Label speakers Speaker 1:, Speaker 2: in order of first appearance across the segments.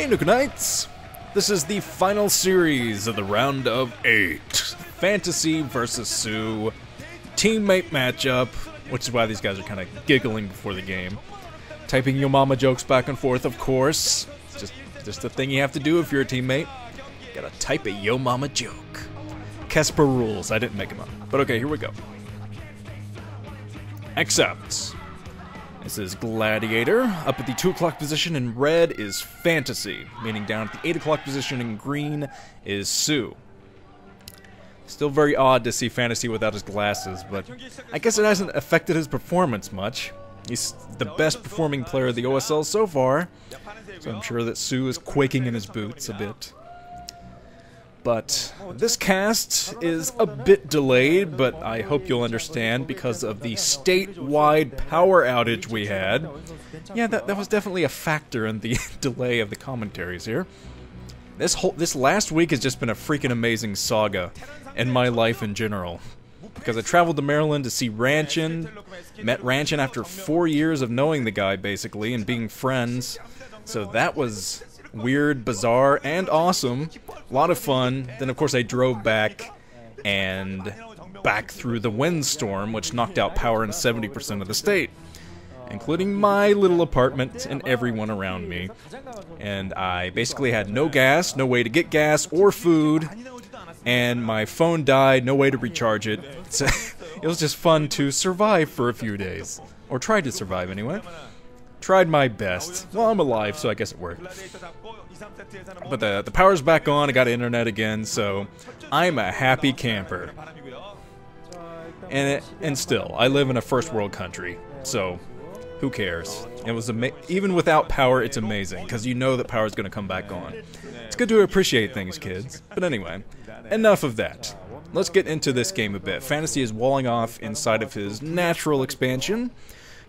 Speaker 1: Hey Nook Knights! This is the final series of the round of 8. Fantasy versus SoO. Teammate matchup, which is why these guys are kind of giggling before the game. Typing yo mama jokes back and forth, of course. It's just the thing you have to do if you're a teammate. You gotta type a yo mama joke. Kesper rules, I didn't make them up. But okay, here we go. Accept. This is Gladiator. Up at the 2 o'clock position in red is Fantasy, meaning down at the 8 o'clock position in green is SoO. Still very odd to see Fantasy without his glasses, but I guess it hasn't affected his performance much. He's the best performing player of the OSL so far, so I'm sure that SoO is quaking in his boots a bit. But this cast is a bit delayed, but I hope you'll understand because of the statewide power outage we had. Yeah, that was definitely a factor in the delay of the commentaries here. This last week has just been a freaking amazing saga in my life in general. Because I traveled to Maryland to see Ranchin, met Ranchin after 4 years of knowing the guy, basically, and being friends. So that was weird, bizarre, and awesome. A lot of fun. Then, of course, I drove back through the windstorm, which knocked out power in 70% of the state, including my little apartment and everyone around me. And I basically had no gas, no way to get gas or food, and my phone died, no way to recharge it. So it was just fun to survive for a few days. Or try to survive, anyway. Tried my best. Well, I'm alive, so I guess it worked. But the power's back on, I got internet again, so I'm a happy camper. And still, I live in a first world country, so who cares? It was even without power, it's amazing, because you know that power's going to come back on. It's good to appreciate things, kids. But anyway, enough of that. Let's get into this game a bit. Fantasy is walling off inside of his natural expansion.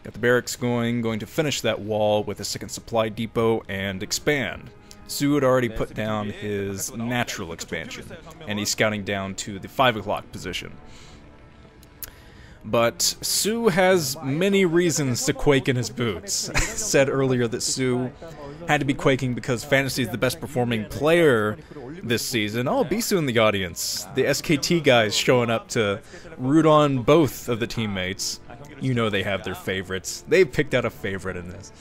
Speaker 1: Got the barracks going to finish that wall with a second supply depot and expand. SoO had already put down his natural expansion, and he's scouting down to the 5 o'clock position. But SoO has many reasons to quake in his boots. I said earlier that SoO had to be quaking because Fantasy is the best performing player this season. Oh, Bisu in the audience. The SKT guys showing up to root on both of the teammates. You know they have their favorites. They've picked out a favorite in this.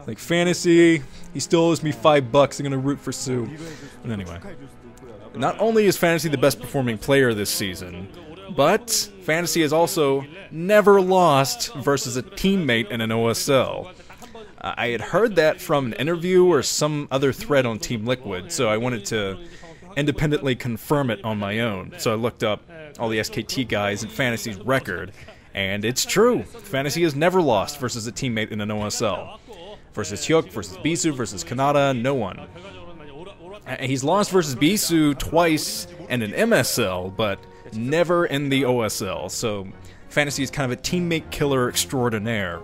Speaker 1: Like, Fantasy, he still owes me $5, I'm gonna root for SoO. But anyway. Not only is Fantasy the best performing player this season, but Fantasy has also never lost versus a teammate in an OSL. I had heard that from an interview or some other thread on Team Liquid, so I wanted to independently confirm it on my own. So I looked up all the SKT guys and Fantasy's record, and it's true. Fantasy has never lost versus a teammate in an OSL. Versus Hyuk, versus Bisu, versus Kanata, no one. He's lost versus Bisu twice in an MSL, but never in the OSL, so Fantasy is kind of a teammate killer extraordinaire.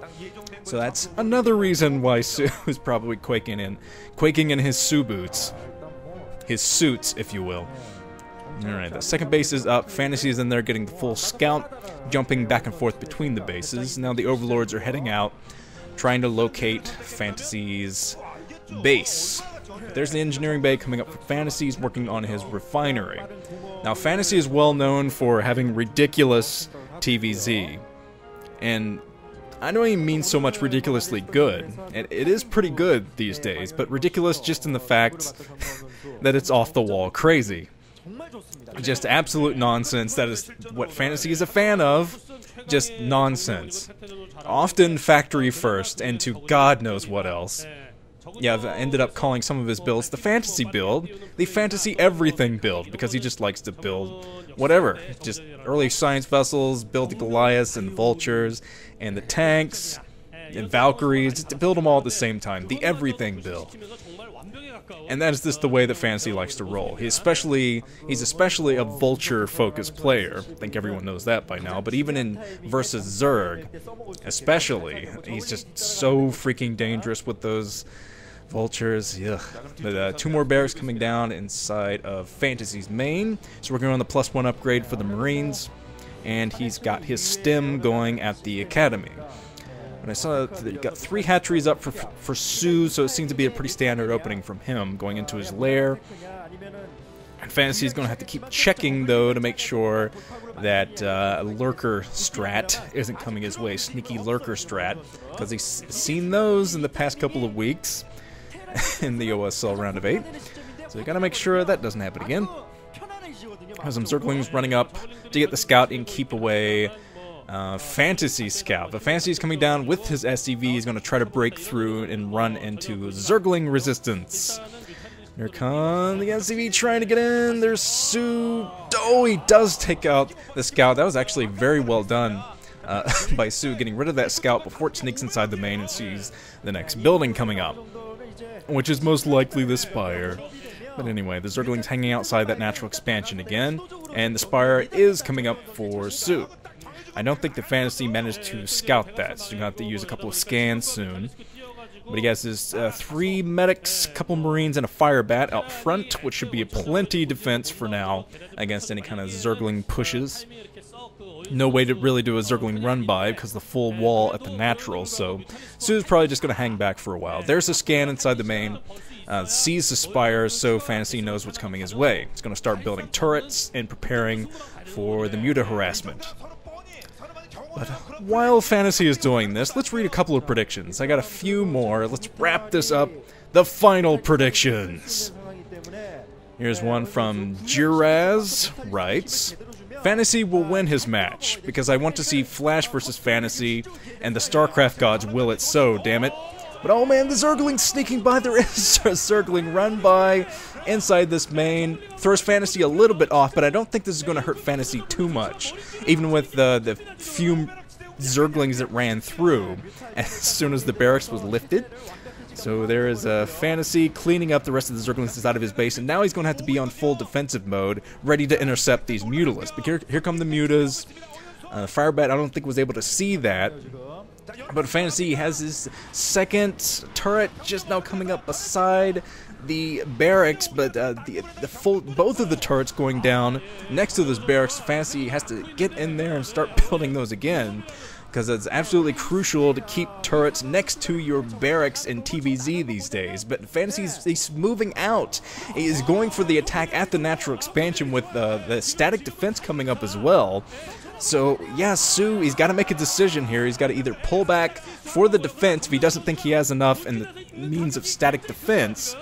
Speaker 1: So that's another reason why SoO is probably quaking in his SoO boots. His suits, if you will. Alright, the second base is up. Fantasy is in there getting the full scout, jumping back and forth between the bases. Now the overlords are heading out, trying to locate Fantasy's base. There's the engineering bay coming up for Fantasy. He's working on his refinery. Now, Fantasy is well known for having ridiculous TVZ. And I don't even mean so much ridiculously good. It is pretty good these days, but ridiculous just in the fact that it's off the wall crazy. Just absolute nonsense. That is what Fantasy is a fan of. Just nonsense. Often factory first, and to God knows what else. Yeah, I've ended up calling some of his builds the Fantasy build, the Fantasy everything build, because he just likes to build whatever. Just early science vessels, build the Goliaths and Vultures, and the tanks, and Valkyries, just to build them all at the same time. The everything build. And that is just the way that Fantasy likes to roll. He's especially a Vulture-focused player. I think everyone knows that by now. But even in versus Zerg, especially, he's just so freaking dangerous with those Vultures. Ugh. But 2 more barracks coming down inside of Fantasy's main. So we're going on the +1 upgrade for the Marines. And he's got his STEM going at the Academy. And I saw that you got 3 hatcheries up for SoO, so it seems to be a pretty standard opening from him going into his lair. And Fantasy is going to have to keep checking, though, to make sure that Lurker strat isn't coming his way. Sneaky Lurker strat, because he's seen those in the past couple of weeks in the OSL Round of 8. So you got to make sure that doesn't happen again. Have some Zerglings running up to get the scout and keep away Fantasy Scout. But Fantasy is coming down with his SCV. He's going to try to break through and run into Zergling resistance. Here comes the SCV trying to get in. There's SoO. Oh, he does take out the scout. That was actually very well done by SoO, getting rid of that scout before it sneaks inside the main and sees the next building coming up, which is most likely the Spire. But anyway, the Zergling's hanging outside that natural expansion again, and the Spire is coming up for SoO. I don't think the Fantasy managed to scout that, so you're going to have to use a couple of scans soon. But he has his 3 medics, a couple marines, and a fire bat out front, which should be a plenty defense for now against any kind of Zergling pushes. No way to really do a Zergling run by because the full wall at the natural, so SoO's probably just going to hang back for a while. There's a scan inside the main, sees the Spire, so Fantasy knows what's coming his way. He's going to start building turrets and preparing for the Muta harassment. But while Fantasy is doing this, let's read a couple of predictions. I got a few more. Let's wrap this up. The final predictions. Here's one from Jiraz, writes, Fantasy will win his match, because I want to see Flash versus Fantasy, and the StarCraft gods will it so, damn it. But oh man, the Zergling's sneaking by. There is a Zergling run by inside this main. Throws Fantasy a little bit off, but I don't think this is going to hurt Fantasy too much. Even with the few Zerglings that ran through as soon as the barracks was lifted. So there is a Fantasy cleaning up the rest of the Zerglings inside of his base, and now he's going to have to be on full defensive mode, ready to intercept these Mutalisks. But here come the Mutas. Firebat, I don't think was able to see that. But Fantasy has his second turret just now coming up beside the barracks, but both of the turrets going down next to this barracks. Fantasy has to get in there and start building those again, because it's absolutely crucial to keep turrets next to your barracks in TVZ these days. But Fantasy's moving out. He is going for the attack at the natural expansion with the static defense coming up as well. So, yeah, SoO, he's got to make a decision here. He's got to either pull back for the defense if he doesn't think he has enough in the means of static defense,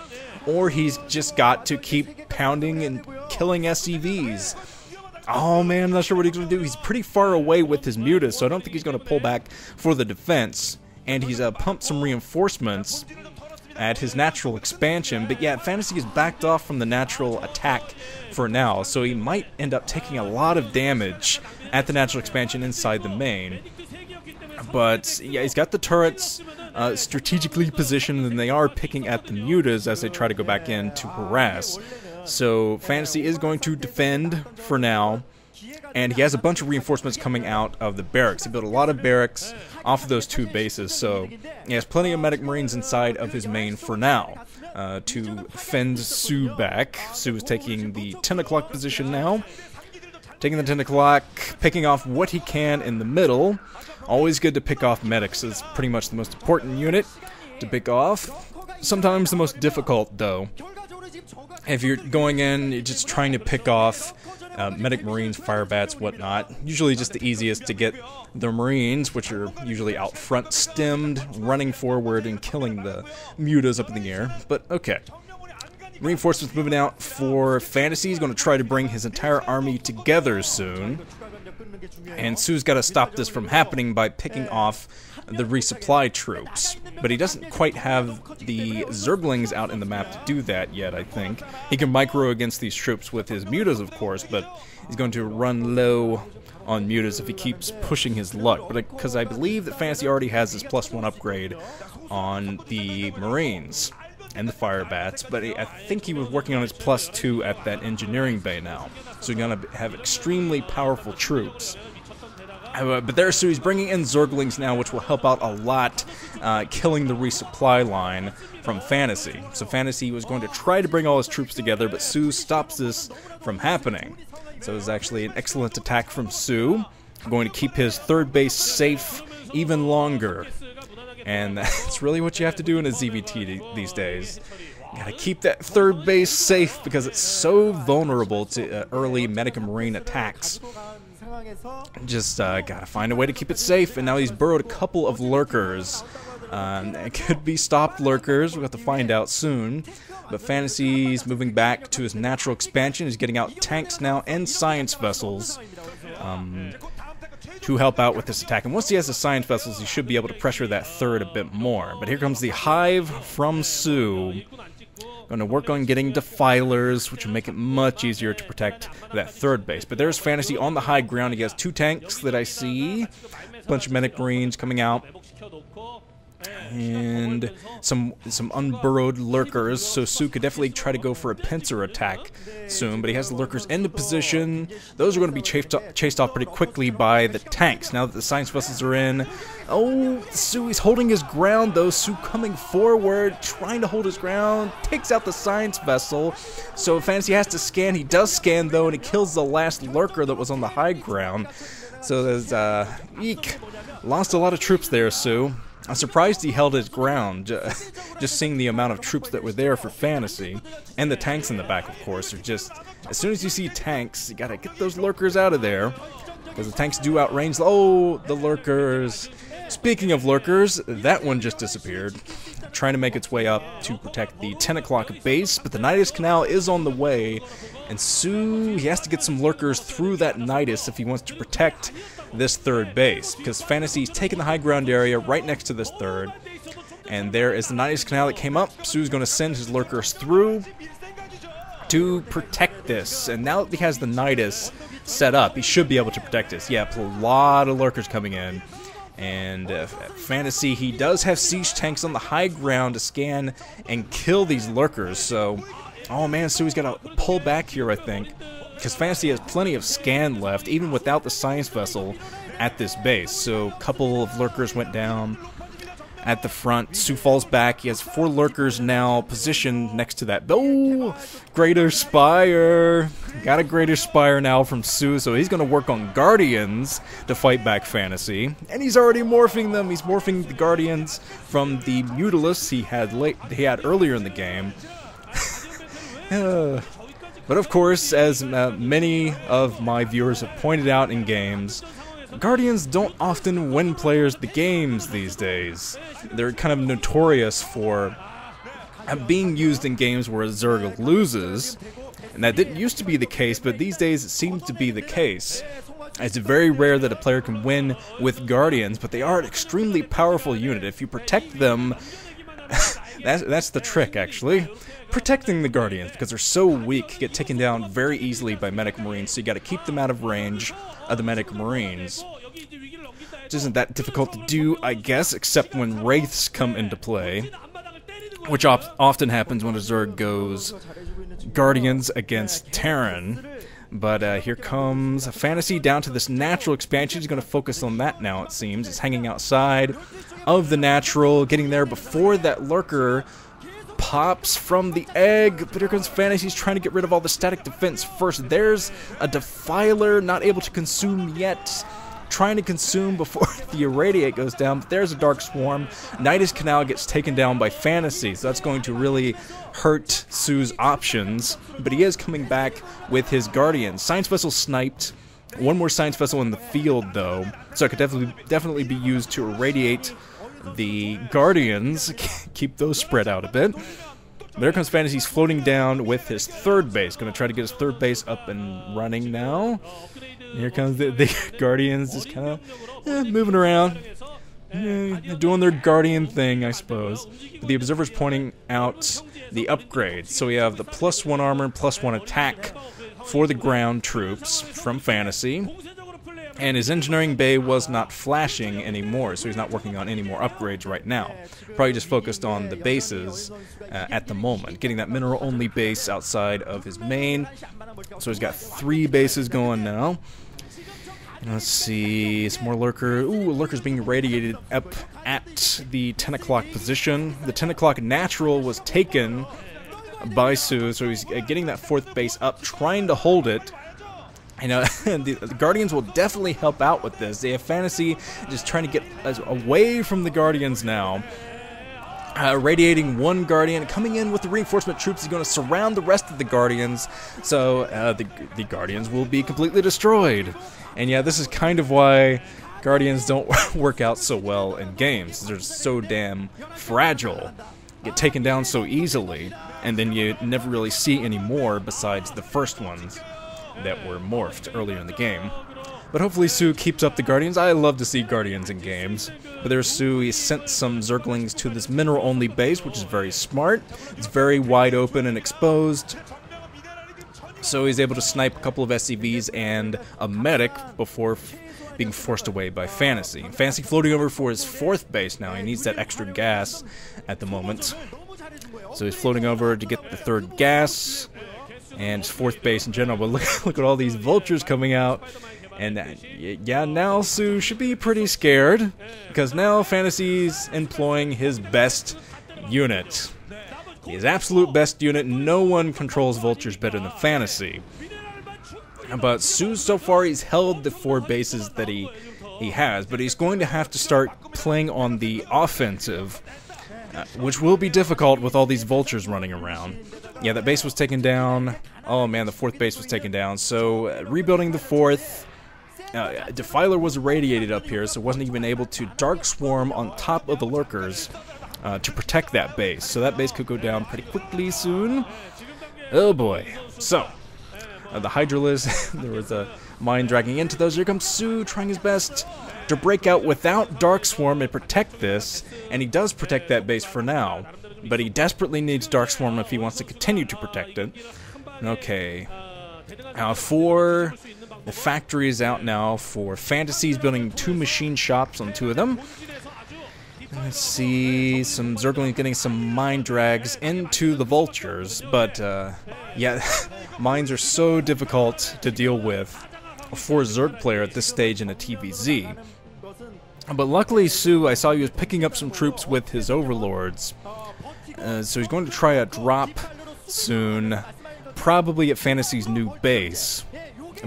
Speaker 1: or he's just got to keep pounding and killing SCVs. Oh, man, I'm not sure what he's going to do. He's pretty far away with his Mutas, so I don't think he's going to pull back for the defense. And he's pumped some reinforcements at his natural expansion. But yeah, Fantasy has backed off from the natural attack for now, so he might end up taking a lot of damage at the natural expansion inside the main. But yeah, he's got the turrets strategically positioned, and they are picking at the Mutas as they try to go back in to harass. So Fantasy is going to defend for now, and he has a bunch of reinforcements coming out of the barracks. He built a lot of barracks off of those 2 bases, so he has plenty of medic marines inside of his main for now to fend SoO back. SoO is taking the 10 o'clock position now. Taking the 10 o'clock, picking off what he can in the middle. Always good to pick off medics. It's pretty much the most important unit to pick off. Sometimes the most difficult, though. If you're going in, you're just trying to pick off medic marines, firebats, whatnot. Usually just the easiest to get the marines, which are usually out front, stemmed, running forward, and killing the Mutas up in the air. But okay. Reinforcements moving out for Fantasy. He's going to try to bring his entire army together soon. And SoO's got to stop this from happening by picking off the resupply troops. But he doesn't quite have the Zerglings out in the map to do that yet, I think. He can micro against these troops with his Mutas, of course, but he's going to run low on Mutas if he keeps pushing his luck. But because I believe that Fantasy already has his +1 upgrade on the Marines and the Firebats, but I think he was working on his +2 at that engineering bay now. So he's going to have extremely powerful troops. But there's SoO. He's bringing in Zerglings now, which will help out a lot, killing the resupply line from Fantasy. So Fantasy was going to try to bring all his troops together, but SoO stops this from happening. So it was actually an excellent attack from SoO. Going to keep his 3rd base safe even longer. And that's really what you have to do in a ZVT these days. You gotta keep that third base safe because it's so vulnerable to early Medic and Marine attacks. Just gotta find a way to keep it safe. And now he's burrowed a couple of Lurkers. It could be stopped Lurkers, we'll have to find out soon. But Fantasy's moving back to his natural expansion. He's getting out tanks now and science vessels to help out with this attack. And once he has the science vessels, he should be able to pressure that third a bit more. But here comes the Hive from SoO. Going to work on getting defilers, which will make it much easier to protect that third base. But there's Fantasy on the high ground. He has 2 tanks that I see. A bunch of Medic Marines coming out. And some unburrowed Lurkers, so SoO could definitely try to go for a pincer attack soon, but he has the Lurkers into position. Those are going to be chased off pretty quickly by the tanks. Now that the science vessels are in, oh, SoO, he's holding his ground though. SoO coming forward, trying to hold his ground, takes out the science vessel. So Fantasy has to scan. He does scan though, and he kills the last Lurker that was on the high ground. So there's, eek, lost a lot of troops there, SoO. I'm surprised he held his ground, just seeing the amount of troops that were there for Fantasy. And the tanks in the back, of course, are just... As soon as you see tanks, you gotta get those Lurkers out of there. Because the tanks do outrange... Oh, the Lurkers. Speaking of Lurkers, that one just disappeared. Trying to make its way up to protect the 10 o'clock base, but the Nidus Canal is on the way. And SoO, he has to get some Lurkers through that Nidus if he wants to protect this third base, because Fantasy's taking the high ground area right next to this third, and there is the Nidus Canal that came up. SoO's going to send his Lurkers through to protect this, and now that he has the Nidus set up, he should be able to protect this. Yeah, a lot of Lurkers coming in, and Fantasy, he does have siege tanks on the high ground to scan and kill these Lurkers, so, oh man, SoO's got to pull back here, I think. Because Fantasy has plenty of scan left, even without the science vessel at this base. So a couple of Lurkers went down at the front. SoO falls back. He has 4 Lurkers now positioned next to that. Oh, Greater Spire. Got a Greater Spire now from SoO, so he's going to work on Guardians to fight back Fantasy. And he's already morphing them. He's morphing the Guardians from the Mutalisk he had earlier in the game. But of course, as many of my viewers have pointed out in games, Guardians don't often win players the games these days. They're kind of notorious for being used in games where a Zerg loses, and that didn't used to be the case, but these days it seems to be the case. It's very rare that a player can win with Guardians, but they are an extremely powerful unit. If you protect them, that's the trick, actually. Protecting the Guardians, because they're so weak, get taken down very easily by Medic Marines, so you gotta keep them out of range of the Medic Marines. Which isn't that difficult to do, I guess, except when Wraiths come into play, which often happens when a Zerg goes Guardians against Terran. But here comes Fantasy down to this natural expansion. He's going to focus on that now, it seems. He's hanging outside of the natural, getting there before that Lurker pops from the egg. But here comes Fantasy. He's trying to get rid of all the static defense first. There's a Defiler, not able to consume yet. Trying to consume before the Irradiate goes down, but there's a Dark Swarm. Nidus Canal gets taken down by Fantasy, so that's going to really hurt SoO's options, but he is coming back with his Guardians. Science Vessel sniped. One more Science Vessel in the field, though, so it could definitely be used to irradiate the Guardians, keep those spread out a bit. But here comes Fantasy. He's floating down with his third base. Going to try to get his third base up and running now. And here comes the Guardians, just kind of moving around. Doing their Guardian thing, I suppose. But the Observer's pointing out the upgrades. So we have the +1 armor and +1 attack for the ground troops from Fantasy. And his engineering bay was not flashing anymore, so he's not working on any more upgrades right now. Probably just focused on the bases at the moment, getting that mineral-only base outside of his main. So he's got 3 bases going now. Let's see, some more Lurker. Ooh, Lurker's being radiated up at the 10 o'clock position. The 10 o'clock natural was taken by SoO, so he's getting that 4th base up, trying to hold it. You know, the Guardians will definitely help out with this. They have Fantasy just trying to get us away from the Guardians now. Radiating one Guardian, coming in with the reinforcement troops, is going to surround the rest of the Guardians, so the Guardians will be completely destroyed. And yeah, this is kind of why Guardians don't work out so well in games. They're so damn fragile, get taken down so easily, and then you never really see any more besides the first ones that were morphed earlier in the game. But hopefully SoO keeps up the Guardians. I love to see Guardians in games. But there's SoO. He sent some Zerglings to this mineral-only base, which is very smart. It's very wide open and exposed. So he's able to snipe a couple of SCVs and a medic before being forced away by Fantasy. Fantasy floating over for his 4th base now. He needs that extra gas at the moment. So he's floating over to get the 3rd gas and his 4th base in general. But look at all these vultures coming out. And yeah, now SoO should be pretty scared, because now Fantasy's employing his best unit. His absolute best unit. No one controls vultures better than Fantasy. But SoO, so far, he's held the 4 bases that he has, but he's going to have to start playing on the offensive, which will be difficult with all these vultures running around. Yeah, that base was taken down. Oh man, the 4th base was taken down. So rebuilding the 4th. Defiler was irradiated up here, so wasn't even able to Dark Swarm on top of the Lurkers to protect that base. So that base could go down pretty quickly soon. Oh boy. So, the Hydralisk, there was a mine dragging into those. Here comes SoO trying his best to break out without Dark Swarm and protect this. And he does protect that base for now, but he desperately needs Dark Swarm if he wants to continue to protect it. Okay. Now for the factory is out now for Fantasy's building 2 machine shops on 2 of them. Let's see, some Zerglings getting some mine drags into the vultures, but yeah, mines are so difficult to deal with for a Zerg player at this stage in a TVZ. But luckily SoO, I saw he was picking up some troops with his overlords, so he's going to try a drop soon, probably at Fantasy's new base.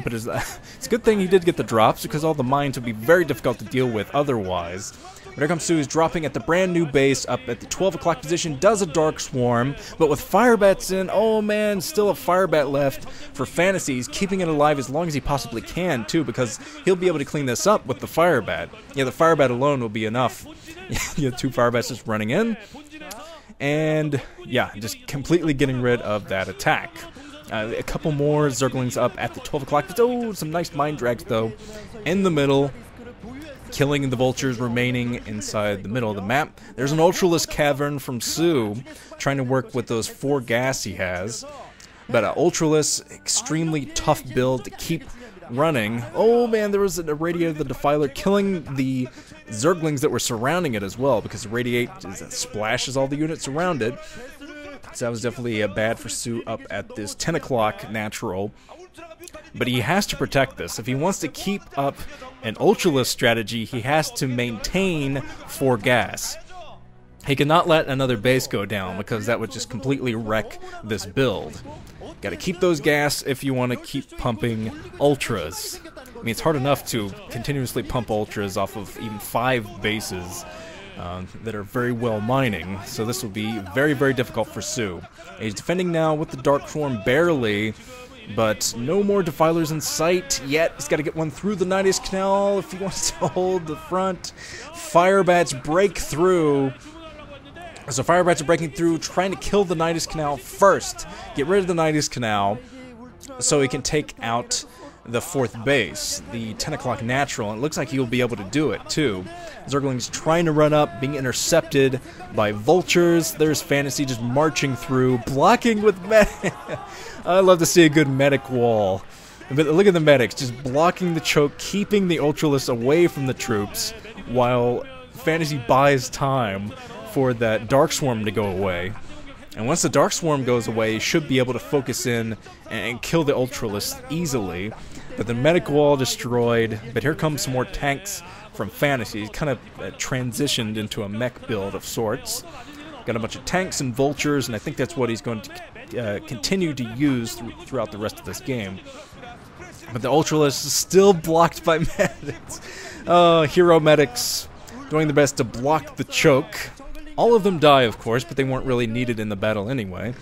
Speaker 1: But it's a good thing he did get the drops, because all the mines would be very difficult to deal with otherwise. But here comes SoO, who's dropping at the brand new base up at the 12 o'clock position, does a Dark Swarm, but with Firebats in, oh man, still a Firebat left for Fantasy. He's keeping it alive as long as he possibly can, too, because he'll be able to clean this up with the Firebat. Yeah, the Firebat alone will be enough. You have 2 Firebats just running in, and yeah, just completely getting rid of that attack. A couple more Zerglings up at the 12 o'clock. Oh, some nice mine drags, though, in the middle, killing the vultures remaining inside the middle of the map. There's an Ultralisk Cavern from SoO, trying to work with those 4 gas he has. But Ultralisk, extremely tough build to keep running. Oh man, there was a Radiator the Defiler killing the Zerglings that were surrounding it as well, because Radiate splashes all the units around it. So that was definitely bad for SoO up at this 10 o'clock natural. But he has to protect this. If he wants to keep up an Ultralisk strategy, he has to maintain 4 gas. He cannot let another base go down, because that would just completely wreck this build. Gotta keep those gas if you want to keep pumping Ultras. I mean, it's hard enough to continuously pump Ultras off of even 5 bases. That are very well mining, so this will be very, very difficult for SoO. He's defending now with the Dark Swarm barely, but no more Defilers in sight yet. He's got to get one through the Nidus Canal if he wants to hold the front. Firebats break through. So Firebats are breaking through, trying to kill the Nidus Canal first. Get rid of the Nidus Canal so he can take out the 4th base, the 10 o'clock natural, and it looks like he'll be able to do it too. Zergling's trying to run up, being intercepted by vultures. There's Fantasy just marching through, blocking with medic. I love to see a good medic wall. But look at the medics, just blocking the choke, keeping the Ultralisk away from the troops, while Fantasy buys time for that Dark Swarm to go away. And once the Dark Swarm goes away, he should be able to focus in and kill the Ultralisk easily. But the medic wall destroyed, but here comes some more tanks from Fantasy. He's kind of transitioned into a mech build of sorts. Got a bunch of tanks and vultures, and I think that's what he's going to continue to use throughout the rest of this game. But the Ultralisk is still blocked by medics. Hero medics doing their best to block the choke. All of them die, of course, but they weren't really needed in the battle anyway.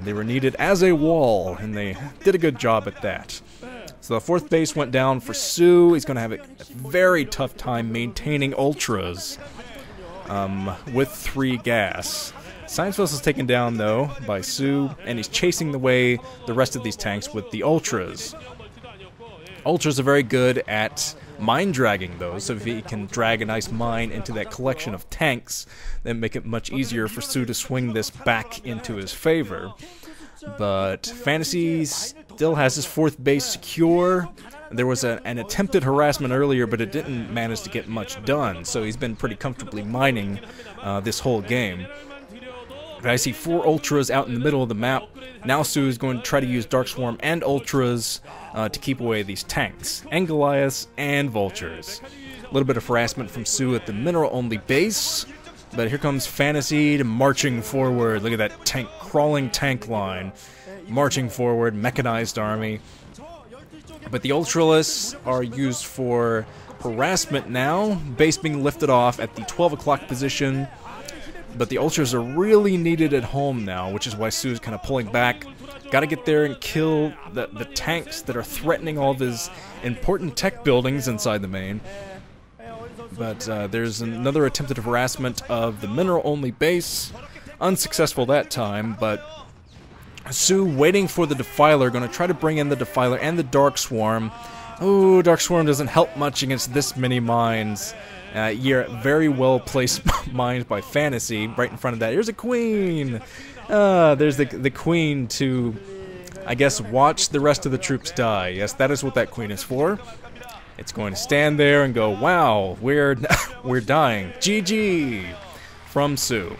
Speaker 1: They were needed as a wall, and they did a good job at that. So the 4th base went down for SoO. He's going to have a very tough time maintaining Ultras with 3 gas. Science Vessel is taken down, though, by SoO, and he's chasing away the rest of these tanks with the Ultras. Ultras are very good at mine dragging, though, so if he can drag a nice mine into that collection of tanks, then make it much easier for SoO to swing this back into his favor. But Fantasy still has his 4th base secure. There was an attempted harassment earlier, but it didn't manage to get much done, so he's been pretty comfortably mining this whole game. But I see 4 Ultras out in the middle of the map. Now SoO is going to try to use Dark Swarm and Ultras to keep away these tanks, and Goliaths, and Vultures. A little bit of harassment from SoO at the mineral-only base, but here comes Fantasy marching forward. Look at that tank, crawling tank line. Marching forward, mechanized army. But the Ultralisks are used for harassment now. Base being lifted off at the 12 o'clock position. But the Ultras are really needed at home now, which is why SoO is kind of pulling back. Gotta get there and kill the tanks that are threatening all of his important tech buildings inside the main. But there's another attempted harassment of the mineral-only base. Unsuccessful that time, but SoO waiting for the Defiler, gonna try to bring in the Defiler and the Dark Swarm. Oh, Dark Swarm doesn't help much against this many mines. Very well placed mines by Fantasy. Right in front of that, here's a queen. There's the queen to, I guess, watch the rest of the troops die. Yes, that is what that queen is for. It's going to stand there and go, wow, we're dying. GG from SoO.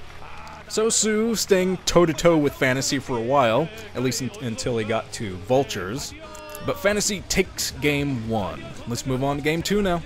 Speaker 1: So SoO staying toe-to-toe with Fantasy for a while, at least until he got to Vultures. But Fantasy takes game 1. Let's move on to game 2 now.